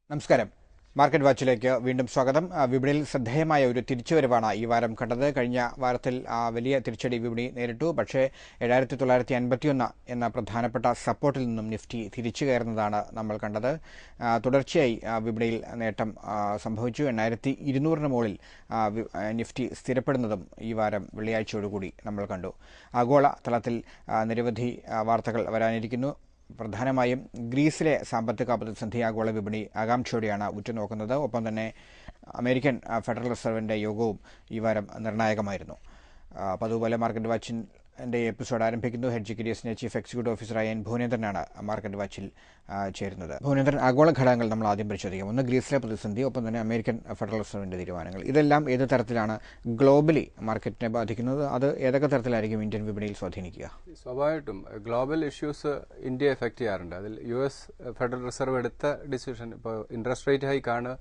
നമസ്കാരം. മാർക്കറ്റ് വാച്ചിലേക്ക് വീണ്ടും സ്വാഗതം. വിപണിയിൽ ശ്രദ്ധേയമായ ഒരു തിരിച്ചുവരവാണ് ഈ വാരം കണ്ടത്. കഴിഞ്ഞ വാരത്തിൽ വലിയ തിരിച്ചടി വിപണി നേരിട്ടു. പക്ഷേ 7951 എന്ന പ്രധാനപ്പെട്ട സപ്പോർട്ടിൽ നിന്നും നിഫ്റ്റി തിരിച്ചു കയറുന്നതാണ് നമ്മൾ കണ്ടത്. തുടർച്ചയായി വിപണിയിൽ നേട്ടം സംഭവിച്ചു. 8200 മുകളിൽ നിഫ്റ്റി സ്ഥിരപ്പെടുന്നതും ഈ വാരം വെള്ളിയാഴ്ചയോടുകൂടി നമ്മൾ കണ്ടു. ആഗോള തലത്തിൽ നിരവധി വാർത്തകൾ വരാനിരിക്കുന്നു. പ്രധാനമായും ഗ്രീസിലെ സാമ്പത്തിക പ്രതിസന്ധി ആഗോള വിപണി ആകാംക്ഷയോടെയാണ് ഉറ്റുനോക്കുന്നത്. ഒപ്പം തന്നെ അമേരിക്കൻ ഫെഡറൽ റിസർവിൻ്റെ യോഗവും ഈ വാരം നിർണായകമായിരുന്നു. അപ്പോൾ അതുപോലെ മാർക്കറ്റ് വാച്ചിൻ്റെ എപ്പിസോഡ് ആരംഭിക്കുന്നു. ഹെഡ്ജ് കിരിയസിൻ്റെ ചീഫ് എക്സിക്യൂട്ടീവ് ഓഫീസറായ എൻ ഭുവനേന്ദ്രനാണ് മാർക്കറ്റ് വാച്ചിൽ ചേരുന്നത്. ഭുവനേന്ദ്രൻ, ആഗോള ഘടകങ്ങൾ നമ്മൾ ആദ്യം പരിശോധിക്കാം. ഒന്ന് ഗ്രീസിലെ പ്രതിസന്ധി, ഒപ്പം തന്നെ അമേരിക്കൻ ഫെഡറൽ റിസർവിൻ്റെ തീരുമാനങ്ങൾ. ഇതെല്ലാം ഏത് തരത്തിലാണ് ഗ്ലോബലി മാർക്കറ്റിനെ ബാധിക്കുന്നത്? അത് ഏതൊക്കെ തരത്തിലായിരിക്കും ഇന്ത്യൻ വിപണിയിൽ സ്വാധീനിക്കുക? സ്വാഭാവികമായിട്ടും ഗ്ലോബൽ ഇഷ്യൂസ് ഇന്ത്യയെ എഫക്റ്റ് ചെയ്യാറുണ്ട്. അതിൽ US ഫെഡറൽ റിസർവ് എടുത്ത ഡിസിഷൻ, ഇപ്പോൾ ഇൻട്രസ്റ്റ് റേറ്റ് ഹൈക്കാണ്,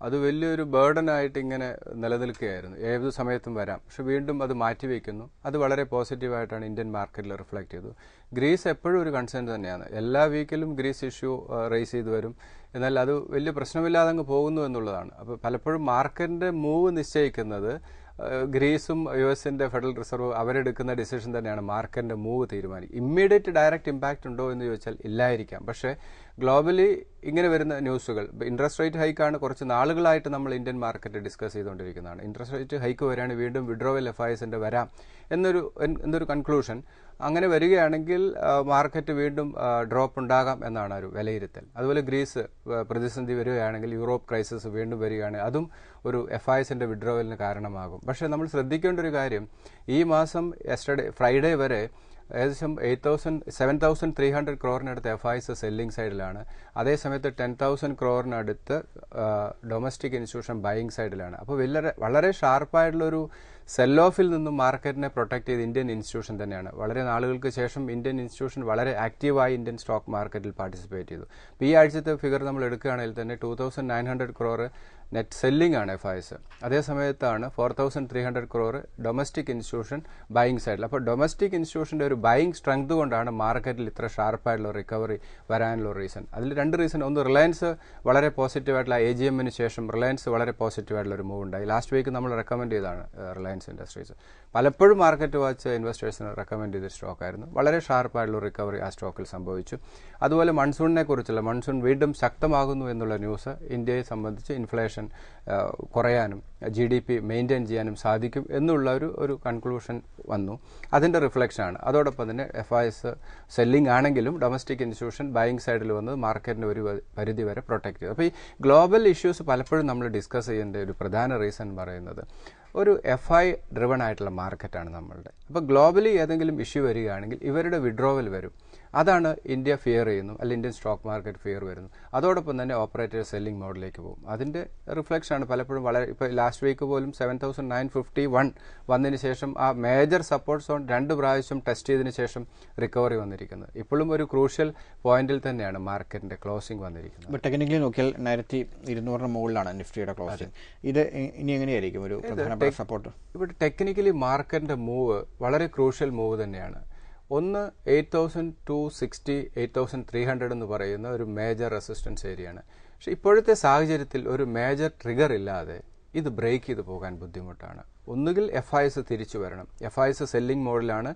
അത് വലിയൊരു ബേർഡനായിട്ട് ഇങ്ങനെ നിലനിൽക്കുകയായിരുന്നു. ഏത് സമയത്തും വരാം. പക്ഷെ വീണ്ടും അത് മാറ്റിവെക്കുന്നു. അത് വളരെ പോസിറ്റീവായിട്ടാണ് ഇന്ത്യൻ മാർക്കറ്റിൽ റിഫ്ലക്ട് ചെയ്തത്. ഗ്രീസ് എപ്പോഴും ഒരു കൺസേൺ തന്നെയാണ്. എല്ലാ വീക്കിലും ഗ്രീസ് ഇഷ്യൂ റേസ് ചെയ്ത് വരും. എന്നാൽ അത് വലിയ പ്രശ്നമില്ലാതെ അങ്ങ് പോകുന്നു എന്നുള്ളതാണ്. അപ്പോൾ പലപ്പോഴും മാർക്കറ്റിന്റെ മൂവ് നിശ്ചയിക്കുന്നത് ഗ്രീസും US ഫെഡറൽ റിസർവ് അവരെടുക്കുന്ന ഡിസിഷൻ തന്നെയാണ് മാർക്കറ്റിന്റെ മൂവ് തീരുമാനിക്കും. ഇമ്മീഡിയറ്റ് ഡയറക്റ്റ് ഇമ്പാക്റ്റ് ഉണ്ടോ എന്ന് ചോദിച്ചാൽ ഇല്ലായിരിക്കാം. പക്ഷേ ഗ്ലോബലി ഇങ്ങനെ വരുന്ന ന്യൂസുകൾ, ഇൻട്രസ്റ്റ് റേറ്റ് ഹൈക്കാണ് കുറച്ച് നാളുകളായിട്ട് നമ്മൾ ഇന്ത്യൻ മാർക്കറ്റ് ഡിസ്കസ് ചെയ്തുകൊണ്ടിരിക്കുന്നതാണ്. ഇൻട്രസ്റ്റ് റേറ്റ് ഹൈക്ക് വരികയാണ്, വീണ്ടും വിഡ്രോവൽ FISന്റെ വരാം എന്നൊരു കൺക്ലൂഷൻ. അങ്ങനെ വരികയാണെങ്കിൽ മാർക്കറ്റ് വീണ്ടും ഡ്രോപ്പ് ഉണ്ടാകാം എന്നാണ് ഒരു വിലയിരുത്തൽ. അതുപോലെ ഗ്രീസ് പ്രതിസന്ധി വരികയാണെങ്കിൽ, യൂറോപ്പ് ക്രൈസിസ് വീണ്ടും വരികയാണെങ്കിൽ അതും ഒരു FISന്റെ വിഡ്രോവലിന് കാരണമാകും. പക്ഷേ നമ്മൾ ശ്രദ്ധിക്കേണ്ട ഒരു കാര്യം, ഈ മാസം ഫ്രൈഡേ വരെ ഏകദേശം 7,300 ക്രോറിനടുത്ത് FIS സെല്ലിംഗ് സൈഡിലാണ്. അതേസമയത്ത് 10,000 ക്രോറിനടുത്ത് ഡൊമസ്റ്റിക് ഇൻസ്റ്റിറ്റ്യൂഷൻ ബൈയിങ് സൈഡിലാണ്. അപ്പോൾ വളരെ ഷാർപ്പായിട്ടുള്ളൊരു സെൽ ഓഫിൽ നിന്നും മാർക്കറ്റിനെ പ്രൊട്ടക്ട് ചെയ്ത് ഇന്ത്യൻ ഇൻസ്റ്റിറ്റ്യൂഷൻ തന്നെയാണ്. വളരെ നാളുകൾക്ക് ശേഷം ഇന്ത്യൻ ഇൻസ്റ്റിറ്റ്യൂഷൻ വളരെ ആക്റ്റീവായി ഇന്ത്യൻ സ്റ്റോക്ക് മാർക്കറ്റിൽ പാർട്ടിസിപ്പേറ്റ് ചെയ്തു. അപ്പോൾ ഈ ആഴ്ചത്തെ ഫിഗർ നമ്മൾ എടുക്കുകയാണെങ്കിൽ തന്നെ 2,900 ക്രോർ നെറ്റ് സെല്ലിംഗ് ആണ് FIS. അതേസമയത്താണ് 4,300 crore domestic institution buying സൈഡിൽ. അപ്പോൾ ഡൊമസ്റ്റിക് ഇൻസ്റ്റിറ്റ്യൂഷൻ്റെ ഒരു ബൈയിങ് സ്ട്രെങ്ത് കൊണ്ടാണ് മാർക്കറ്റിൽ ഇത്ര ഷാർപ്പായിട്ടുള്ള റിക്കവറി വരാനുള്ള റീസൺ. അതിൽ രണ്ട് റീസൺ. ഒന്ന്, റിലയൻസ് വളരെ പോസിറ്റീവായിട്ടുള്ള AGMന് ശേഷം റിലയൻസ് വളരെ പോസിറ്റീവായിട്ടുള്ള ഒരു മൂവ് ഉണ്ടായി. ലാസ്റ്റ് വീക്ക് നമ്മൾ റെക്കമെൻഡ് ചെയ്താണ് റിലയൻസ് ഇൻഡസ്ട്രീസ്. പലപ്പോഴും മാർക്കറ്റ് വാച്ച് ഇൻവെസ്റ്റേഴ്സിന് റെക്കമെൻഡ് ചെയ്ത സ്റ്റോക്കായിരുന്നു. വളരെ ഷാർപ്പായിട്ടുള്ള റിക്കവറി ആ സ്റ്റോക്കിൽ സംഭവിച്ചു. അതുപോലെ മൺസൂണിനെ കുറിച്ചുള്ള, മൺസൂൺ വീണ്ടും ശക്തമാകുന്നു എന്നുള്ള ന്യൂസ് ഇന്ത്യയെ സംബന്ധിച്ച് ഇൻഫ്ലേഷൻ കുറയാനും GDP മെയിൻറ്റെയിൻ ചെയ്യാനും സാധിക്കും എന്നുള്ള ഒരു കൺക്ലൂഷൻ വന്നു. അതിൻ്റെ റിഫ്ലക്ഷനാണ്. അതോടൊപ്പം തന്നെ FIS സെല്ലിംഗ് ആണെങ്കിലും ഡൊമസ്റ്റിക് ഇൻസ്റ്റിറ്റ്യൂഷൻ ബൈയിങ് സൈഡിൽ വന്നത് മാർക്കറ്റിന് ഒരു പരിധി വരെ പ്രൊട്ടക്ട് ചെയ്തു. അപ്പോൾ ഈ ഗ്ലോബൽ ഇഷ്യൂസ് പലപ്പോഴും നമ്മൾ ഡിസ്കസ് ചെയ്യേണ്ട ഒരു പ്രധാന റീസൺ പറയുന്നത്, ഒരു FI ഡ്രിവൺ ആയിട്ടുള്ള മാർക്കറ്റാണ് നമ്മളുടെ. അപ്പോൾ ഗ്ലോബലി ഏതെങ്കിലും ഇഷ്യൂ വരികയാണെങ്കിൽ ഇവരുടെ വിഡ്രോവൽ വരും. അതാണ് ഇന്ത്യ ഫിയർ ചെയ്യുന്നു, അല്ലെങ്കിൽ ഇന്ത്യൻ സ്റ്റോക്ക് മാർക്കറ്റ് ഫിയർ വരുന്നു. അതോടൊപ്പം തന്നെ ഓപ്പറേറ്റർ സെല്ലിംഗ് മോഡിലേക്ക് പോകും. അതിൻ്റെ റിഫ്ലക്ഷനാണ് പലപ്പോഴും ഇപ്പോൾ ലാസ്റ്റ് വീക്ക് പോലും 7,951 വന്നതിന് ശേഷം ആ മേജർ സപ്പോർട്ട് സോൺ 2 പ്രാവശ്യം ടെസ്റ്റ് ചെയ്തതിന് ശേഷം റിക്കവറി വന്നിരിക്കുന്നത്. ഇപ്പോഴും ഒരു ക്രൂഷ്യൽ പോയിന്റിൽ തന്നെയാണ് മാർക്കറ്റിന്റെ ക്ലോസിംഗ് വന്നിരിക്കുന്നത്. ടെക്നിക്കലി നോക്കിയാൽ 1200 മുകളിലാണ് നിഫ്റ്റിയുടെ ക്ലോസിംഗ്. ഇത് ഇനി എങ്ങനെയായിരിക്കും ഒരു പ്രധാനപ്പെട്ട സപ്പോർട്ട്? ഇവിടെ ടെക്നിക്കലി മാർക്കറ്റിന്റെ മൂവ് വളരെ ക്രൂഷ്യൽ മൂവ് തന്നെയാണ്. ഒന്ന്, 8,260, 8,300 എന്ന് പറയുന്ന ഒരു മേജർ റെസിസ്റ്റൻസ് ഏരിയയാണ്. പക്ഷെ ഇപ്പോഴത്തെ സാഹചര്യത്തിൽ ഒരു മേജർ ട്രിഗർ ഇല്ലാതെ ഇത് ബ്രേക്ക് ചെയ്ത് പോകാൻ ബുദ്ധിമുട്ടാണ്. ഒന്നുകിൽ FIS തിരിച്ചു വരണം. FIS സെല്ലിംഗ് മോഡിലാണ്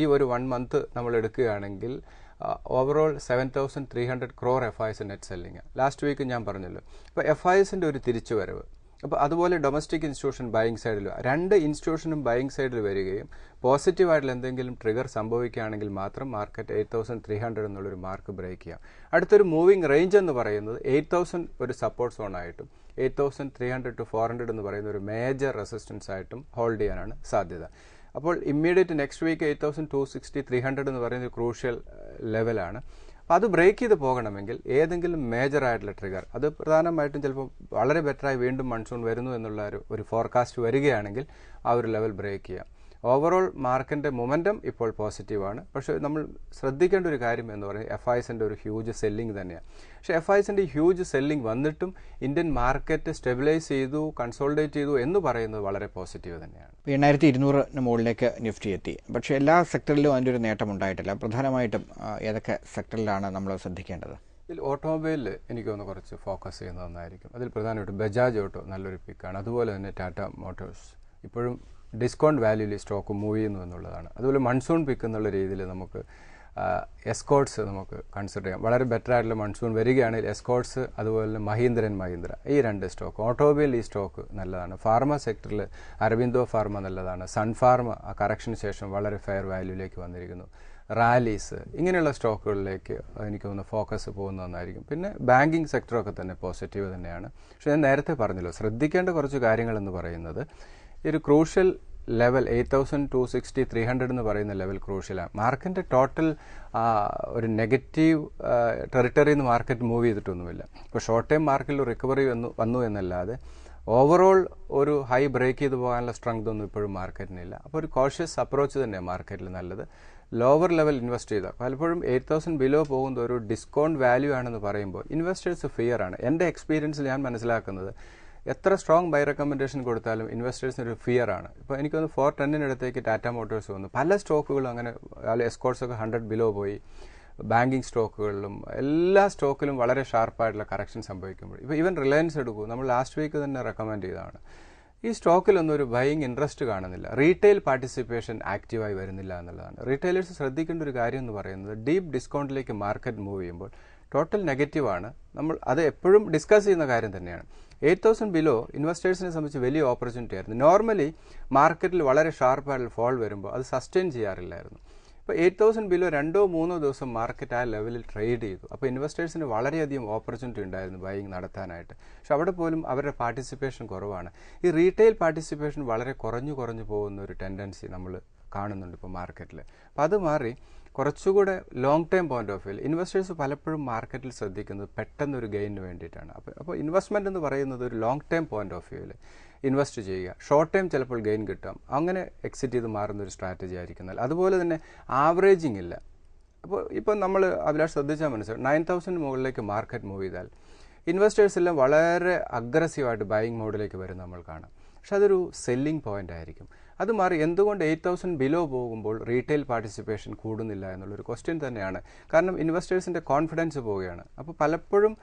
ഈ ഒരു 1 മന്ത് നമ്മൾ എടുക്കുകയാണെങ്കിൽ overall 7,300 crore FIS net selling. Last week ഞാൻ പറഞ്ഞല്ലോ. അപ്പോൾ FISന്റെ ഒരു തിരിച്ചുവരവ്. അപ്പോൾ അതുപോലെ ഡൊമസ്റ്റിക് ഇൻസ്റ്റിറ്റ്യൂഷൻ ബൈയിങ് സൈഡിൽ, 2 ഇൻസ്റ്റിറ്റ്യൂഷനും ബൈയിങ് സൈഡിൽ വരികയും പോസിറ്റീവായിട്ടുള്ള എന്തെങ്കിലും ട്രിഗർ സംഭവിക്കുകയാണെങ്കിൽ മാത്രം മാർക്കറ്റ് 8,300 എന്നുള്ളൊരു മാർക്ക് ബ്രേക്ക് ചെയ്യാം. അടുത്തൊരു മൂവിംഗ് റേഞ്ച് എന്ന് പറയുന്നത് 8,000 ഒരു സപ്പോർട്ട് സോൺ ആയിട്ടും 8,300 to 400 എന്ന് പറയുന്ന ഒരു മേജർ റെസിസ്റ്റൻസ് ആയിട്ടും ഹോൾഡ് ചെയ്യാനാണ് സാധ്യത. അപ്പോൾ ഇമ്മീഡിയറ്റ് നെക്സ്റ്റ് വീക്ക് 8,260, 300 എന്ന് പറയുന്ന ഒരു ക്രൂഷ്യൽ ലെവലാണ്. അപ്പോൾ അത് ബ്രേക്ക് ചെയ്ത് പോകണമെങ്കിൽ ഏതെങ്കിലും മേജർ ആയിട്ടുള്ള ട്രിഗർ, അത് പ്രധാനമായിട്ടും ചിലപ്പോൾ വളരെ ബെറ്ററായി വീണ്ടും മൺസൂൺ വരുന്നു എന്നുള്ള ഒരു ഫോർകാസ്റ്റ് വരികയാണെങ്കിൽ ആ ഒരു ലെവൽ ബ്രേക്ക് ചെയ്യാം. ഓവറോൾ മാർക്കറ്റിൻ്റെ മൊമെൻറ്റം ഇപ്പോൾ പോസിറ്റീവാണ്. പക്ഷേ നമ്മൾ ശ്രദ്ധിക്കേണ്ട ഒരു കാര്യം എന്ന് പറയുന്നത് FISൻ്റെ ഒരു ഹ്യൂജ് സെല്ലിംഗ് തന്നെയാണ്. പക്ഷേ FISൻ്റെ ഹ്യൂജ് സെല്ലിംഗ് വന്നിട്ടും ഇന്ത്യൻ മാർക്കറ്റ് സ്റ്റെബിലൈസ് ചെയ്തു, കൺസോളിഡേറ്റ് ചെയ്തു എന്ന് പറയുന്നത് വളരെ പോസിറ്റീവ് തന്നെയാണ്. 8200 മുകളിലേക്ക് നിഫ്റ്റി എത്തി. പക്ഷേ എല്ലാ സെക്ടറിലും അതിൻ്റെ ഒരു നേട്ടം ഉണ്ടായിട്ടില്ല. പ്രധാനമായിട്ടും ഏതൊക്കെ സെക്ടറിലാണ് നമ്മൾ ശ്രദ്ധിക്കേണ്ടത്? ഇതിൽ ഓട്ടോമൊബൈലിൽ എനിക്കൊന്ന് കുറച്ച് ഫോക്കസ് ചെയ്യുന്നത് നന്നായിരിക്കും. അതിൽ പ്രധാനമായിട്ടും ബജാജ് ഓട്ടോ നല്ലൊരു പിക്കാണ്. അതുപോലെ തന്നെ ടാറ്റ മോട്ടോഴ്സ് ഇപ്പോഴും ഡിസ്കൗണ്ട് വാല്യൂവിൽ സ്റ്റോക്ക് മൂവ് ചെയ്യുന്നു എന്നുള്ളതാണ്. അതുപോലെ മൺസൂൺ പിക്ക് എന്നുള്ള രീതിയിൽ നമുക്ക് എസ്കോർട്സ് നമുക്ക് കൺസിഡർ ചെയ്യാം. വളരെ ബെറ്റർ ആയിട്ടുള്ള മൺസൂൺ വരികയാണെങ്കിൽ എസ്കോർട്സ്, അതുപോലെ തന്നെ മഹീന്ദ്ര ഈ 2 സ്റ്റോക്ക്. ഓട്ടോമൊബൈൽ ഈ സ്റ്റോക്ക് നല്ലതാണ്. ഫാർമ സെക്ടറിൽ അരബിന്ദോ ഫാർമ നല്ലതാണ്. സൺഫാർമ ആ കറക്ഷന് ശേഷം വളരെ ഫെയർ വാല്യൂയിലേക്ക് വന്നിരിക്കുന്നു. റാലീസ് ഇങ്ങനെയുള്ള സ്റ്റോക്കുകളിലേക്ക് എനിക്ക് തോന്നുന്നു ഫോക്കസ് പോകുന്നതെന്നായിരിക്കും. പിന്നെ ബാങ്കിങ് സെക്ടറൊക്കെ തന്നെ പോസിറ്റീവ് തന്നെയാണ്. പക്ഷേ ഞാൻ നേരത്തെ പറഞ്ഞല്ലോ, ശ്രദ്ധിക്കേണ്ട കുറച്ച് കാര്യങ്ങളെന്ന് പറയുന്നത് ഈ ഒരു ക്രൂഷ്യൽ ലെവൽ 8260, 300 എന്ന് പറയുന്ന ലെവൽ ക്രൂഷ്യലാണ്. മാർക്കറ്റിൻ്റെ ടോട്ടൽ ഒരു നെഗറ്റീവ് ടെറിട്ടറിയിൽ നിന്ന് മാർക്കറ്റ് മൂവ് ചെയ്തിട്ടൊന്നുമില്ല. ഇപ്പോൾ ഷോർട്ട് ടൈം മാർക്കറ്റിൽ റിക്കവറി വന്നു എന്നല്ലാതെ ഓവറോൾ ഒരു ഹൈ ബ്രേക്ക് ചെയ്ത് പോകാനുള്ള സ്ട്രെങ്ത് ഒന്നും ഇപ്പോഴും മാർക്കറ്റിനില്ല. അപ്പോൾ ഒരു കോഷ്യസ് അപ്രോച്ച് തന്നെയാണ് മാർക്കറ്റിൽ നല്ലത്. ലോവർ ലെവൽ ഇൻവെസ്റ്റ് ചെയ്താൽ പലപ്പോഴും 8000 ബിലോ പോകുന്ന ഒരു ഡിസ്കൗണ്ട് വാല്യൂ ആണെന്ന് പറയുമ്പോൾ ഇൻവെസ്റ്റേഴ്സ് ഫിയർ ആണ്. എൻ്റെ എക്സ്പീരിയൻസിൽ ഞാൻ മനസ്സിലാക്കുന്നത് എത്ര സ്ട്രോങ് ബൈ റെക്കമെൻഡേഷൻ കൊടുത്താലും ഇൻവെസ്റ്റേഴ്സിന് ഒരു ഫിയർ ആണ്. ഇപ്പോൾ എനിക്കൊന്ന് 410 ടാറ്റ മോട്ടോഴ്സ് വന്നു. പല സ്റ്റോക്കുകളും അങ്ങനെ, എസ്കോർട്സൊക്കെ 100 ബിലോ പോയി. ബാങ്കിങ് സ്റ്റോക്കുകളിലും എല്ലാ സ്റ്റോക്കിലും വളരെ ഷാർപ്പായിട്ടുള്ള കറക്ഷൻ സംഭവിക്കുമ്പോൾ ഇപ്പോൾ ഈവൻ റിലയൻസ് എടുക്കൂ, നമ്മൾ ലാസ്റ്റ് വീക്ക് തന്നെ റെക്കമെൻഡ് ചെയ്തതാണ്. ഈ സ്റ്റോക്കിലൊന്നും ഒരു ബൈയിങ് ഇൻട്രസ്റ്റ് കാണുന്നില്ല. റീറ്റെയിൽ പാർട്ടിസിപ്പേഷൻ ആക്റ്റീവായി വരുന്നില്ല എന്നുള്ളതാണ്. റീറ്റെയിലേഴ്സ് ശ്രദ്ധിക്കേണ്ട ഒരു കാര്യം എന്ന് പറയുന്നത് ഡീപ്പ് ഡിസ്കൗണ്ടിലേക്ക് മാർക്കറ്റ് മൂവ് ചെയ്യുമ്പോൾ ടോട്ടൽ നെഗറ്റീവാണ്. നമ്മൾ അത് എപ്പോഴും ഡിസ്കസ് ചെയ്യുന്ന കാര്യം തന്നെയാണ്. 8000 ബിലോ ഇൻവെസ്റ്റേഴ്സിനെ സംബന്ധിച്ച് വലിയ ഓപ്പർച്യൂണിറ്റി ആയിരുന്നു. നോർമലി മാർക്കറ്റിൽ വളരെ ഷാർപ്പായിട്ടുള്ള ഫോൾ വരുമ്പോൾ അത് സസ്റ്റെയിൻ ചെയ്യാറില്ലായിരുന്നു. ഇപ്പോൾ 8000 ബിലോ 2-3 ദിവസം മാർക്കറ്റ് ആ ലെവലിൽ ട്രേഡ് ചെയ്തു. അപ്പോൾ ഇൻവെസ്റ്റേഴ്സിന് വളരെയധികം ഓപ്പർച്യൂണിറ്റി ഉണ്ടായിരുന്നു ബൈയിങ് നടത്താനായിട്ട്. പക്ഷെ അവിടെ പോലും അവരുടെ പാർട്ടിസിപ്പേഷൻ കുറവാണ്. ഈ റീറ്റെയിൽ പാർട്ടിസിപ്പേഷൻ വളരെ കുറഞ്ഞു പോകുന്ന ഒരു ടെൻഡൻസി നമ്മൾ കാണുന്നുണ്ട് ഇപ്പോൾ മാർക്കറ്റിൽ. അപ്പോൾ അത് മാറി കുറച്ചുകൂടെ long time point of view investors പലപ്പോഴും മാർക്കറ്റിൽ ശ്രദ്ധിക്കുന്നത് പെട്ടെന്നൊരു ഗെയിനിന് വേണ്ടിയിട്ടാണ്. അപ്പോൾ ഇൻവെസ്റ്റ്മെൻറ്റ് എന്ന് പറയുന്നത് ഒരു ലോങ് ടൈം പോയിന്റ് ഓഫ് വ്യൂവിൽ ഇൻവെസ്റ്റ് ചെയ്യുക. ഷോർട്ട് ടൈം ചിലപ്പോൾ ഗെയിൻ കിട്ടാം, അങ്ങനെ എക്സിറ്റ് ചെയ്ത് മാറുന്ന ഒരു സ്ട്രാറ്റജി ആയിരിക്കുന്നത്. അതുപോലെ തന്നെ ആവറേജിങ് ഇല്ല. ഇപ്പോൾ നമ്മൾ അഭിലാഷ് ശ്രദ്ധിച്ചാൽ മനസ്സിലാവും, 9000 മുകളിലേക്ക് മാർക്കറ്റ് മൂവ് ചെയ്താൽ ഇൻവെസ്റ്റേഴ്സ് എല്ലാം വളരെ അഗ്രസീവായിട്ട് ബൈയിങ് മോഡിലേക്ക് വരും നമ്മൾ കാണാം. പക്ഷെ അതൊരു സെല്ലിംഗ് പോയിന്റ് ആയിരിക്കും. അത് മാറി എന്തുകൊണ്ട് 8000 ബിലോ പോകുമ്പോൾ റീറ്റെയിൽ പാർട്ടിസിപ്പേഷൻ കൂടുന്നില്ല എന്നുള്ളൊരു ക്വസ്റ്റ്യൻ തന്നെയാണ്. കാരണം ഇൻവെസ്റ്റേഴ്സിൻ്റെ കോൺഫിഡൻസ് പോവുകയാണ്. അപ്പോൾ പലപ്പോഴും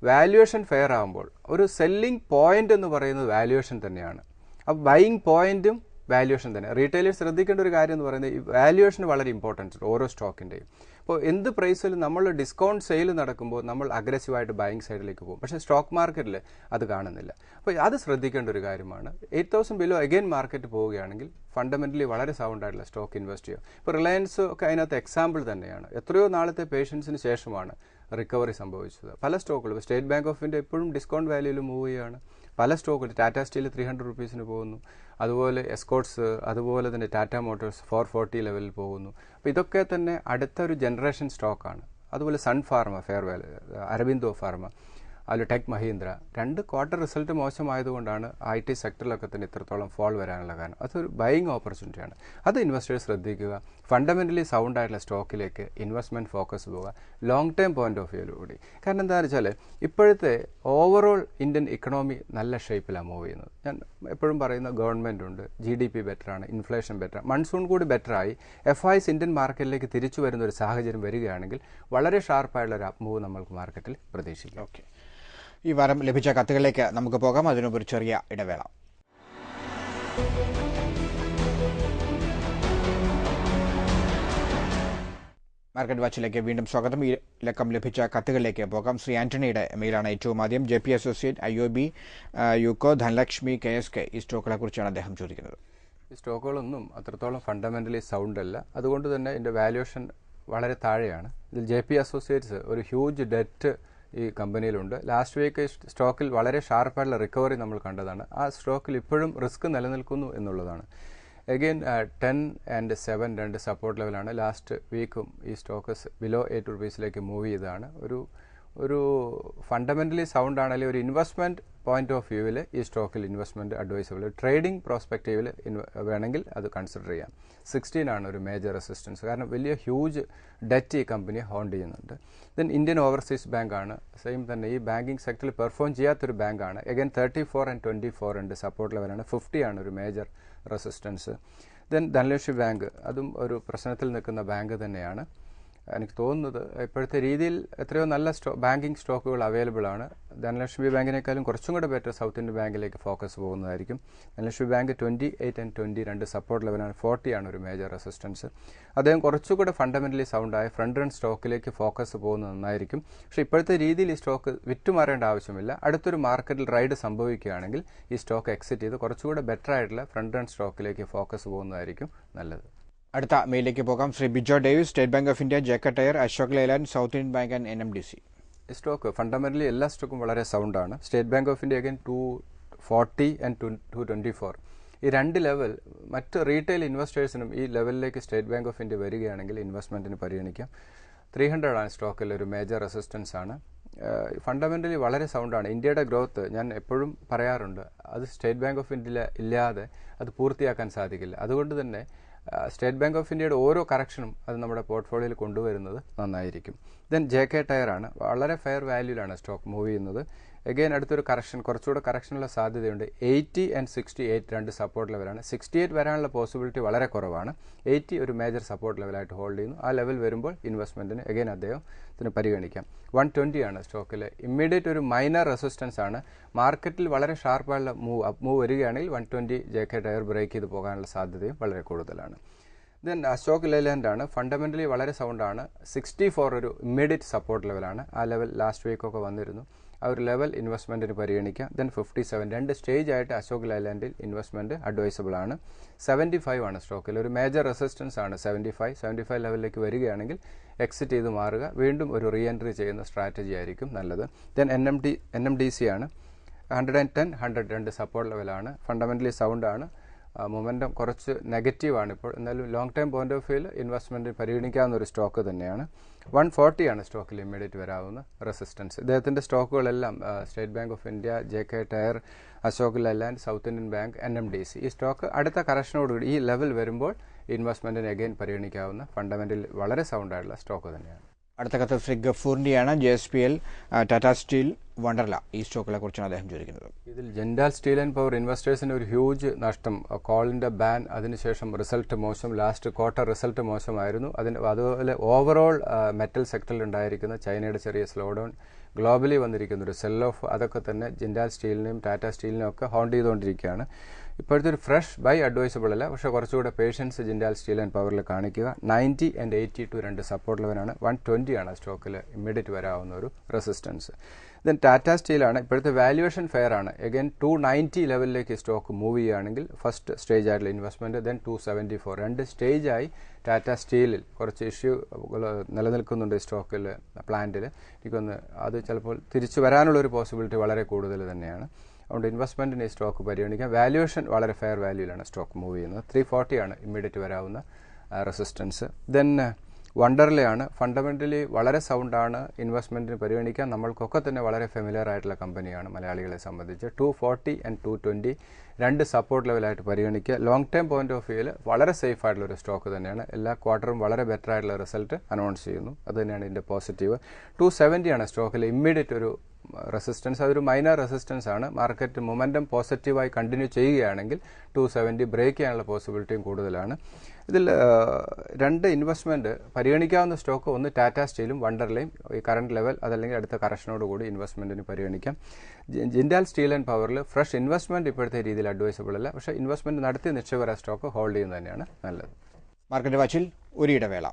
വാല്യുവേഷൻ ഫെയർ ആകുമ്പോൾ ഒരു സെല്ലിംഗ് പോയിന്റ് എന്ന് പറയുന്നത് വാല്യുവേഷൻ തന്നെയാണ്. അപ്പോൾ ബൈയിങ് പോയിന്റും വാല്യുവേഷൻ തന്നെ. റീറ്റെയിലേഴ്സ് ശ്രദ്ധിക്കേണ്ട ഒരു കാര്യം എന്ന് പറയുന്നത് ഈ വാല്യുവേഷൻ വളരെ ഇമ്പോർട്ടൻസ് ഉണ്ട് ഓരോ സ്റ്റോക്കിൻ്റെയും. അപ്പോൾ എന്ത് പ്രൈസിലും നമ്മൾ ഡിസ്കൗണ്ട് സെയിൽ നടക്കുമ്പോൾ നമ്മൾ അഗ്രസീവായിട്ട് ബൈയിങ് സൈഡിലേക്ക് പോകും. പക്ഷേ സ്റ്റോക്ക് മാർക്കറ്റിൽ അത് കാണുന്നില്ല. അപ്പോൾ അത് ശ്രദ്ധിക്കേണ്ട ഒരു കാര്യമാണ്. 8000 ബിലോ അഗെയിൻ മാർക്കറ്റ് പോവുകയാണെങ്കിൽ ഫണ്ടമെൻ്റലി വളരെ സൗണ്ട് ആയിട്ടുള്ള സ്റ്റോക്ക് ഇൻവെസ്റ്റ് ചെയ്യുക. ഇപ്പോൾ റിലയൻസ് ഒക്കെ അതിനകത്ത് എക്സാമ്പിൾ തന്നെയാണ്. എത്രയോ നാളത്തെ പേഷ്യൻസിന് ശേഷമാണ് റിക്കവറി സംഭവിച്ചത്. പല സ്റ്റോക്കുകളും സ്റ്റേറ്റ് ബാങ്ക് ഓഫ് ഇന്ത്യ ഇപ്പോഴും ഡിസ്കൗണ്ട് വാല്യൂവിൽ മൂവ് ചെയ്യുകയാണ്. പല സ്റ്റോക്കുകൾ ടാറ്റ സ്റ്റീൽ 300 റുപ്പീസിന് പോകുന്നു. അതുപോലെ എസ്കോർട്സ്, അതുപോലെ തന്നെ ടാറ്റ മോട്ടോഴ്സ് 440 ലെവലിൽ പോകുന്നു. അപ്പോൾ ഇതൊക്കെ തന്നെ അടുത്തൊരു ജനറേഷൻ സ്റ്റോക്കാണ്. അതുപോലെ Sun Pharma fair value, Aurobindo Pharma, അതിൽ ടെക് മഹീന്ദ്ര 2 ക്വാർട്ടർ റിസൾട്ട് മോശമായതുകൊണ്ടാണ് IT സെക്ടറിലൊക്കെ തന്നെ ഇത്രത്തോളം ഫോൾ വരാനുള്ള കാരണം. അതൊരു ബൈയിങ് ഓപ്പർച്യൂണിറ്റിയാണ്. അത് ഇൻവെസ്റ്റേഴ്സ് ശ്രദ്ധിക്കുക. ഫണ്ടമെൻ്റലി സൗണ്ട് ആയിട്ടുള്ള സ്റ്റോക്കിലേക്ക് ഇൻവെസ്റ്റ്മെൻറ്റ് ഫോക്കസ് പോവുക, ലോങ് ടൈം പോയിന്റ് ഓഫ് വ്യൂയിലൂടെ. കാരണം എന്താണെന്ന് വെച്ചാൽ ഇപ്പോഴത്തെ ഓവറോൾ ഇന്ത്യൻ ഇക്കണോമി നല്ല ഷേപ്പിലാണ് മൂവ് ചെയ്യുന്നത്. ഞാൻ എപ്പോഴും പറയുന്ന ഗവൺമെൻറ് ഉണ്ട്, GDP ബെറ്ററാണ്, ഇൻഫ്ലേഷൻ ബെറ്ററാണ്, മൺസൂൺ കൂടി ബെറ്ററായി FIs ഇന്ത്യൻ മാർക്കറ്റിലേക്ക് തിരിച്ചു വരുന്ന ഒരു സാഹചര്യം വരികയാണെങ്കിൽ വളരെ ഷാർപ്പായിട്ടുള്ള ഒരു അപ് മൂവ് നമ്മൾക്ക് മാർക്കറ്റിൽ പ്രതീക്ഷിക്കാം. ഓക്കെ, ഈ വാരം ലഭിച്ച കത്തുകളിലേക്ക് നമുക്ക് പോകാം. അതിനുമുമ്പ് ഒരു ചെറിയ ഇടവേള. മാർക്കറ്റ് വാച്ചിലേക്ക് വീണ്ടും സ്വാഗതം. ഈ ലക്കം ലഭിച്ച കത്തുകളിലേക്ക് പോകാം. ശ്രീ ആന്റണിയുടെ മെയിലാണ് ഏറ്റവും ആദ്യം. JP associate, IOB, UCO, Dhanlaxmi, KSK ഈ സ്റ്റോക്കുകളെ കുറിച്ചാണ് അദ്ദേഹം ചോദിക്കുന്നത്. ഈ സ്റ്റോക്കുകളൊന്നും അത്രത്തോളം ഫണ്ടമെൻ്റലി സൗണ്ട് അല്ല. അതുകൊണ്ട് തന്നെ ഇതിൻ്റെ വാല്യുവേഷൻ വളരെ താഴെയാണ്. ഇതിൽ JP അസോസിയേറ്റ്സ് ഒരു ഹ്യൂജ് ഡെറ്റ് ഈ കമ്പനിയിലുണ്ട്. ലാസ്റ്റ് വീക്ക് സ്റ്റോക്കിൽ വളരെ ഷാർപ്പായിട്ടുള്ള റിക്കവറി നമ്മൾ കണ്ടതാണ്. ആ സ്റ്റോക്കിൽ ഇപ്പോഴും റിസ്ക് നിലനിൽക്കുന്നു എന്നുള്ളതാണ്. അഗെയിൻ 10 and 7 2 സപ്പോർട്ട് ലെവലാണ്. ലാസ്റ്റ് വീക്കും ഈ സ്റ്റോക്ക് ബിലോ 8 റുപ്പീസിലേക്ക് മൂവ് ചെയ്തതാണ്. ഒരു ഫണ്ടമെൻ്റലി സൗണ്ട് ആണെങ്കിൽ ഒരു ഇൻവെസ്റ്റ്മെൻറ്റ് പോയിന്റ് ഓഫ് വ്യൂവിൽ ഈ സ്റ്റോക്കിൽ ഇൻവെസ്റ്റ്മെൻറ്റ് അഡ്വൈസബിൾ. ട്രേഡിംഗ് പ്രോസ്പെക്റ്റീവിൽ വേണമെങ്കിൽ അത് കൺസിഡർ ചെയ്യാം. 16 ആണ് ഒരു മേജർ റെസിസ്റ്റൻസ്. കാരണം വലിയ ഹ്യൂജ് ഡെറ്റ് ഈ കമ്പനിയെ ഹോൾഡ് ചെയ്യുന്നുണ്ട്. ദെൻ ഇന്ത്യൻ ഓവർസീസ് ബാങ്ക് ആണ്, സെയിം തന്നെ ഈ ബാങ്കിങ് സെക്ടറിൽ പെർഫോം ചെയ്യാത്തൊരു ബാങ്കാണ്. അഗൈൻ 34 and 24 ഉണ്ട് സപ്പോർട്ട് ലെവലാണ്. 50 ആണ് ഒരു major resistance. Then Dhanlaxmi bank, അതും ഒരു പ്രശ്നത്തിൽ നിൽക്കുന്ന ബാങ്ക് തന്നെയാണ്. എനിക്ക് തോന്നുന്നത് ഇപ്പോഴത്തെ രീതിയിൽ എത്രയോ നല്ല ബാങ്കിങ് സ്റ്റോക്കുകൾ അവൈലബിൾ ആണ്. ധനലക്ഷ്മി ബാങ്കിനേക്കാളും കുറച്ചും കൂടെ ബെറ്റർ സൗത്ത് ഇന്ത്യൻ ബാങ്കിലേക്ക് ഫോക്കസ് പോകുന്നതായിരിക്കും. ധനലക്ഷ്മി ബാങ്ക് 28 and 20 രണ്ട് സപ്പോർട്ട് ലെവലാണ്. 40 ആണ് ഒരു മേജർ റെസിസ്റ്റൻസ്. അദ്ദേഹം കുറച്ചുകൂടെ ഫണ്ടമെന്റലി സൗണ്ടായ ഫ്രണ്ട് റൺ സ്റ്റോക്കിലേക്ക് ഫോക്കസ് പോകുന്നത് നന്നായിരിക്കും. പക്ഷേ ഇപ്പോഴത്തെ രീതിയിൽ ഈ സ്റ്റോക്ക് വിറ്റുമാറേണ്ട ആവശ്യമില്ല. അടുത്തൊരു മാർക്കറ്റിൽ റൈഡ് സംഭവിക്കുകയാണെങ്കിൽ ഈ സ്റ്റോക്ക് എക്സിറ്റ് ചെയ്ത് കുറച്ചുകൂടെ ബെറ്റർ ആയിട്ടുള്ള ഫ്രണ്ട് റൺ സ്റ്റോക്കിലേക്ക് ഫോക്കസ് പോകുന്നതായിരിക്കും നല്ലത്. അടുത്ത മെയിലേക്ക് പോകാം. Shri Bijo Davis, State Bank of India, J K tyre, Ashok Leyland, South Indian bank and NMDC. ഈ സ്റ്റോക്ക് ഫണ്ടമെന്റലി എല്ലാ സ്റ്റോക്കും വളരെ സൗണ്ടാണ്. State Bank of India again 240 and 224 ഈ രണ്ട് ലെവൽ മറ്റ് റീറ്റെയിൽ ഇൻവെസ്റ്റേഴ്സിനും ഈ ലെവലിലേക്ക് സ്റ്റേറ്റ് ബാങ്ക് ഓഫ് ഇന്ത്യ വരികയാണെങ്കിൽ ഇൻവെസ്റ്റ്മെന്റിന് പരിഗണിക്കാം. 300 ആണ് സ്റ്റോക്കിൽ ഒരു മേജർ റെസിസ്റ്റൻസ് ആണ്. ഫണ്ടമെന്റലി വളരെ സൗണ്ടാണ്. ഇന്ത്യയുടെ ഗ്രോത്ത് ഞാൻ എപ്പോഴും പറയാറുണ്ട്, അത് സ്റ്റേറ്റ് ബാങ്ക് ഓഫ് ഇന്ത്യ ഇല്ലാതെ അത് പൂർത്തിയാക്കാൻ സാധിക്കില്ല. അതുകൊണ്ട് തന്നെ സ്റ്റേറ്റ് ബാങ്ക് ഓഫ് ഇന്ത്യയുടെ ഓരോ കറക്ഷനും അത് നമ്മുടെ പോർട്ട്ഫോളിയോയിൽ കൊണ്ടുവരുന്നത് നന്നായിരിക്കും. ദെൻ ജെ കെ ടയർ ആണ്, വളരെ ഫെയർ വാല്യൂലാണ് സ്റ്റോക്ക് മൂവ് ചെയ്യുന്നത്. അഗെയിൻ അടുത്തൊരു കറക്ഷൻ, കുറച്ചുകൂടെ കറക്ഷനുള്ള സാധ്യതയുണ്ട്. 80 and 68 രണ്ട് സപ്പോർട്ട് ലെവലാണ്. 68 വരാനുള്ള പോസിബിലിറ്റി വളരെ കുറവാണ്. 80 ഒരു മേജർ സപ്പോർട്ട് ലെവലായിട്ട് ഹോൾഡ് ചെയ്യുന്നു. ആ ലെവൽ വരുമ്പോൾ ഇൻവെസ്റ്റ്മെന്റിന് അഗെയിൻ അദ്ദേഹത്തിന് പരിഗണിക്കാം. 120 ആണ് സ്റ്റോക്കിൽ. ഇമ്മീഡിയറ്റ് ഒരു മൈനർ റെസിസ്റ്റൻസ് ആണ്. മാർക്കറ്റിൽ വളരെ ഷാർപ്പായുള്ള മൂവ് വരികയാണെങ്കിൽ 120 ജെ കെ ടയർ ബ്രേക്ക് ചെയ്ത് പോകാനുള്ള സാധ്യതയും വളരെ കൂടുതലാണ്. ദെൻ അശോക് ലേലാൻഡ് ആണ്, ഫണ്ടമെന്റലി വളരെ സൗണ്ടാണ്. 64 ഒരു ഇമ്മീഡിയറ്റ് സപ്പോർട്ട് ലെവലാണ്. ആ ലെവൽ ലാസ്റ്റ് വീക്കൊക്കെ വന്നിരുന്നു. ആ ഒരു ലെവൽ ഇൻവെസ്റ്റ്മെന്റിന് പരിഗണിക്കാം. ദെൻ 57 രണ്ട് സ്റ്റേജ് ആയിട്ട് അശോക് ലേലാൻഡിൽ ഇൻവെസ്റ്റ്മെന്റ് അഡ്വൈസബിൾ ആണ്. 75 ആണ് സ്റ്റോക്കിൽ. ഒരു മേജർ റെസിസ്റ്റൻസ് ആണ് 75 ലെവലിലേക്ക് വരികയാണെങ്കിൽ എക്സിറ്റ് ചെയ്ത് മാറുക. വീണ്ടും ഒരു റീ എൻട്രി ചെയ്യുന്ന സ്ട്രാറ്റജി ആയിരിക്കും നല്ലത്. ദെൻ NMDC ആണ്, 110 100 രണ്ട് സപ്പോർട്ട് ലെവലാണ്. ഫണ്ടമെന്റലി സൗണ്ട് ആണ്. മൊമെന്റം കുറച്ച് നെഗറ്റീവാണ് ഇപ്പോൾ. എന്നാലും ലോങ് ടൈം പോയിന്റ് ഓഫ് വ്യൂവിൽ ഇൻവെസ്റ്റ്മെന്റിന് പരിഗണിക്കാവുന്ന ഒരു സ്റ്റോക്ക് തന്നെയാണ്. 140 ആണ് സ്റ്റോക്കിൽ ഇമ്മീഡിയറ്റ് വരാവുന്ന റെസിസ്റ്റൻസ്. ഇദ്ദേഹത്തിന്റെ സ്റ്റോക്കുകളെല്ലാം State Bank of India, J K tyre, Ashok Leyland, South Indian Bank, NMDC ഈ സ്റ്റോക്ക് അടുത്ത കറക്ഷനോടുകൂടി ഈ ലെവൽ വരുമ്പോൾ ഇൻവെസ്റ്റ്മെന്റിന് അഗൈൻ പരിഗണിക്കാവുന്ന ഫണ്ടമെന്റൽ വളരെ സൗണ്ടായിട്ടുള്ള സ്റ്റോക്ക് തന്നെയാണ്. അടുത്ത കത്ത് ശ്രീ ഗഫൂറിന്റെയാണ്. JSPL, ടാറ്റ സ്റ്റീൽ, വണ്ടർല ഈ സ്റ്റോക്കുകളെ കുറിച്ചാണ് അദ്ദേഹം ചോദിക്കുന്നത്. ഇതിൽ ജിൻഡാൽ സ്റ്റീൽ ആൻഡ് പവർ ഇൻവെസ്റ്റേഴ്സിന് ഒരു ഹ്യൂജ് നഷ്ടം. കോളിന്റെ ബാൻ, അതിനുശേഷം റിസൾട്ട് മോശം, ലാസ്റ്റ് ക്വാർട്ടർ റിസൾട്ട് മോശമായിരുന്നു. അതുപോലെ ഓവറോൾ മെറ്റൽ സെക്ടറിൽ ഉണ്ടായിരിക്കുന്ന ചൈനയുടെ ചെറിയ സ്ലോ ഡൗൺ, ഗ്ലോബലി വന്നിരിക്കുന്ന ഒരു സെൽ ഓഫ്, അതൊക്കെ തന്നെ ജിൻഡാൽ സ്റ്റീലിനെയും ടാറ്റ സ്റ്റീലിനെയും ഒക്കെ ഹോണ്ട് ചെയ്തുകൊണ്ടിരിക്കുകയാണ്. ഇപ്പോഴത്തെ ഒരു ഫ്രഷ് ബൈ അഡ്വൈസബിൾ അല്ല, പക്ഷേ കുറച്ചുകൂടെ പേഷ്യൻസ് ജിൻഡാൽ സ്റ്റീൽ ആൻഡ് പവറിൽ കാണിക്കുക. 90 and 82 രണ്ട് സപ്പോർട്ട് ലെവലാണ്. 120 ആണ് സ്റ്റോക്കിൽ ഇമ്മീഡിയറ്റ് വരാവുന്ന ഒരു റെസിസ്റ്റൻസ്. ദെൻ ടാറ്റ സ്റ്റീലാണ്. ഇപ്പോഴത്തെ വാല്യുവേഷൻ ഫെയർ ആണ്. അഗൈൻ 290 ലെവലിലേക്ക് സ്റ്റോക്ക് മൂവ് ചെയ്യുകയാണെങ്കിൽ ഫസ്റ്റ് സ്റ്റേജ് ആയിട്ടുള്ള ഇൻവെസ്റ്റ്മെന്റ്. ദെൻ 274 രണ്ട് സ്റ്റേജായി ടാറ്റ സ്റ്റീലിൽ കുറച്ച് ഇഷ്യൂ നിലനിൽക്കുന്നുണ്ട് സ്റ്റോക്കിൽ, പ്ലാന്റിൽ. എനിക്കൊന്ന് അത് ചിലപ്പോൾ തിരിച്ചു വരാനുള്ള ഒരു പോസിബിലിറ്റി വളരെ കൂടുതൽ തന്നെയാണ്. അതുകൊണ്ട് ഇൻവെസ്റ്റ്മെന്റിന് ഈ സ്റ്റോക്ക് പരിഗണിക്കാം. വാല്യുവേഷൻ വളരെ ഫെയർ വാല്യൂലാണ് സ്റ്റോക്ക് മൂവ് ചെയ്യുന്നത്. 340 ആണ് ഇമ്മീഡിയറ്റ് വരാവുന്ന റെസിസ്റ്റൻസ്. ദെൻ വണ്ടർലയാണ്, ഫണ്ടമെന്റലി വളരെ സൗണ്ടാണ്. ഇൻവെസ്റ്റ്മെന്റിന് പരിഗണിക്കാം. നമ്മൾക്കൊക്കെ തന്നെ വളരെ ഫെമിലിയർ ആയിട്ടുള്ള കമ്പനിയാണ് മലയാളികളെ സംബന്ധിച്ച്. 240 and 220 രണ്ട് സപ്പോർട്ട് ലെവലായിട്ട് പരിഗണിക്കുക. ലോങ് ടൈം പോയിന്റ് ഓഫ് വ്യൂവിൽ വളരെ സേഫ് ആയിട്ടുള്ള ഒരു സ്റ്റോക്ക് തന്നെയാണ്. എല്ലാ ക്വാർട്ടറും വളരെ ബെറ്റർ ആയിട്ടുള്ള റിസൾട്ട് അനൗൺസ് ചെയ്യുന്നു. അത് തന്നെയാണ് ഇതിന്റെ പോസിറ്റീവ്. 270 ആണ് സ്റ്റോക്കിൽ ഇമ്മീഡിയറ്റ് ഒരു റെസിസ്റ്റൻസ്. അതൊരു മൈനർ റെസിസ്റ്റൻസ് ആണ്. മാർക്കറ്റ് മൊമെന്റം പോസിറ്റീവായി കണ്ടിന്യൂ ചെയ്യുകയാണെങ്കിൽ 270 ബ്രേക്ക് ചെയ്യാനുള്ള പോസിബിലിറ്റിയും കൂടുതലാണ്. ഇതിൽ രണ്ട് ഇൻവെസ്റ്റ്മെന്റ് പരിഗണിക്കാവുന്ന സ്റ്റോക്ക്, ഒന്ന് ടാറ്റ സ്റ്റീലും വണ്ടർലയും. ഈ കറന്റ് ലെവൽ അതല്ലെങ്കിൽ അടുത്ത കറക്ഷനോടുകൂടി ഇൻവെസ്റ്റ്മെന്റിന് പരിഗണിക്കാം. ജിൻഡാൽ സ്റ്റീൽ ആൻഡ് പവറിൽ ഫ്രഷ് ഇൻവെസ്റ്റ്മെന്റ് ഇപ്പോഴത്തെ രീതിയിൽ അഡ്വൈസബിൾ അല്ല, പക്ഷേ ഇൻവെസ്റ്റ്മെന്റ് നടത്തി നിക്ഷേപകര സ്റ്റോക്ക് ഹോൾഡ് ചെയ്യുന്നത് തന്നെയാണ് നല്ലത്. മാർക്കറ്റ് വാച്ചിൽ ഒരു ഇടവേള.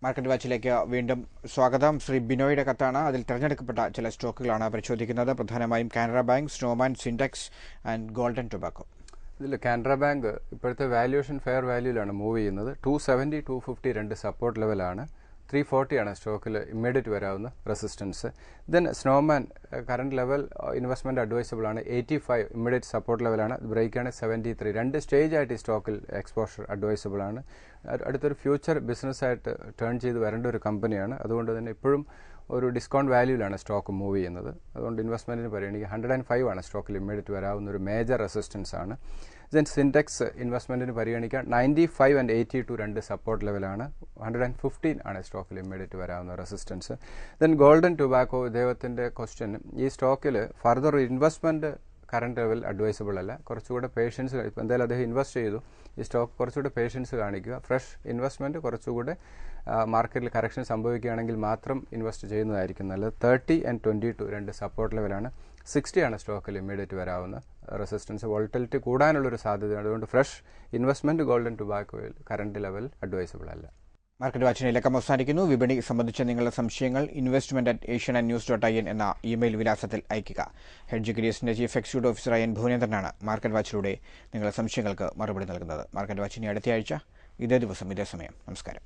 മാർക്കറ്റ് വാച്ചിലേക്ക് വീണ്ടും സ്വാഗതം. ശ്രീ ബിനോയുടെ കത്താണ്. അതിൽ തിരഞ്ഞെടുക്കപ്പെട്ട ചില സ്റ്റോക്കുകളാണ് പരിശോധിക്കുന്നത്. പ്രധാനമായും Canara Bank, Snowman, Sintex and Golden Tobacco. ഇതിൽ കാനറ ബാങ്ക് ഇപ്പോഴത്തെ വാല്യുവേഷൻ ഫെയർ വാല്യൂലാണ് മൂവ് ചെയ്യുന്നത്. 270 250 രണ്ട് സപ്പോർട്ട് ലെവലാണ്. 340 ആണ് സ്റ്റോക്കിൽ ഇമ്മീഡിയറ്റ് വരാവുന്ന resistance. Then snowman current level investment advisable ആണ്. 85 ഇമ്മീഡിയറ്റ് സപ്പോർട്ട് ലെവലാണ്. ബ്രേക്കാണ് 73. 2 സ്റ്റേജ് ആയിട്ട് ഈ സ്റ്റോക്കിൽ എക്സ്പോഷർ അഡ്വൈസബിൾ ആണ്. അടുത്തൊരു ഫ്യൂച്ചർ ബിസിനസ്സായിട്ട് ടേൺ ചെയ്ത് വരേണ്ട ഒരു കമ്പനിയാണ്. അതുകൊണ്ട് തന്നെ ഇപ്പോഴും ഒരു ഡിസ്കൗണ്ട് വാല്യൂവിലാണ് സ്റ്റോക്ക് മൂവ് ചെയ്യുന്നത്. അതുകൊണ്ട് ഇൻവെസ്റ്റ്മെൻറ്റിന് പറയുകയാണെങ്കിൽ 105 ആണ് സ്റ്റോക്കിൽ ഇമ്മീഡിയറ്റ് വരാവുന്ന ഒരു മേജർ റെസിസ്റ്റൻസ് ആണ്. ദെൻ സിൻടെക്സ് ഇൻവെസ്റ്റ്മെൻറ്റിന് പരിഗണിക്കുക. 95 ആൻഡ് 82 2 സപ്പോർട്ട് ലെവലാണ്. 115 ആണ് സ്റ്റോക്കിൽ ഇമ്മീഡിയറ്റ് വരാവുന്ന റെസിസ്റ്റൻസ്. ദെൻ ഗോൾഡൻ ടുബാക്കോ, ഇദ്ദേഹത്തിൻ്റെ ക്വസ്റ്റ്യൻ, ഈ സ്റ്റോക്കിൽ further investment current level advisable അല്ല. കുറച്ചുകൂടെ പേഷ്യൻസ്, ഇപ്പോൾ എന്തായാലും അദ്ദേഹം ഇൻവെസ്റ്റ് ചെയ്തു, ഈ സ്റ്റോക്ക് കുറച്ചുകൂടെ പേഷ്യൻസ് കാണിക്കുക. ഫ്രഷ് ഇൻവെസ്റ്റ്മെൻറ്റ് കുറച്ചുകൂടെ മാർക്കറ്റിൽ കറക്ഷൻ സംഭവിക്കുകയാണെങ്കിൽ മാത്രം ഇൻവെസ്റ്റ് ചെയ്യുന്നതായിരിക്കും നല്ലത്. 30 ആൻഡ് 22 2 സപ്പോർട്ട് ലെവലാണ്. 60 ആണ് സ്റ്റോക്കിൽ ഇമ്മീഡിയറ്റ് വരാവുന്ന റെസിസ്റ്റൻസ്. വോളറ്റിലിറ്റി കൂടാനുള്ളൊരു സാധ്യതയാണ്. അതുകൊണ്ട് ഫ്രഷ് ഇൻവെസ്റ്റ്മെൻറ്റ് ഗോൾഡൻ ടുബാക്കോയിൽ കറണ്ട് ലെവൽ അഡ്വൈസബിൾ അല്ല. മാർക്കറ്റ് വാച്ചിന് ലക്കം അവസാനിക്കുന്നു. വിപണി സംബന്ധിച്ച നിങ്ങളുടെ സംശയങ്ങൾ investment@asiannews.in എന്ന ഇമെയിൽ വിലാസത്തിൽ അയയ്ക്കുക. ഹെഡ്ജ് ഗ്രീസിന്റെ ചീഫ് എക്സിക്യൂട്ടീവ് ഓഫീസർ എൻ ഭുവനേന്ദ്രനാണ് മാർക്കറ്റ് വാച്ചിലൂടെ നിങ്ങളുടെ സംശയങ്ങൾക്ക് മറുപടി നൽകുന്നത്. മാർക്കറ്റ് വാച്ചിന് അടുത്തയാഴ്ച ഇതേ ദിവസം ഇതേ സമയം. നമസ്കാരം.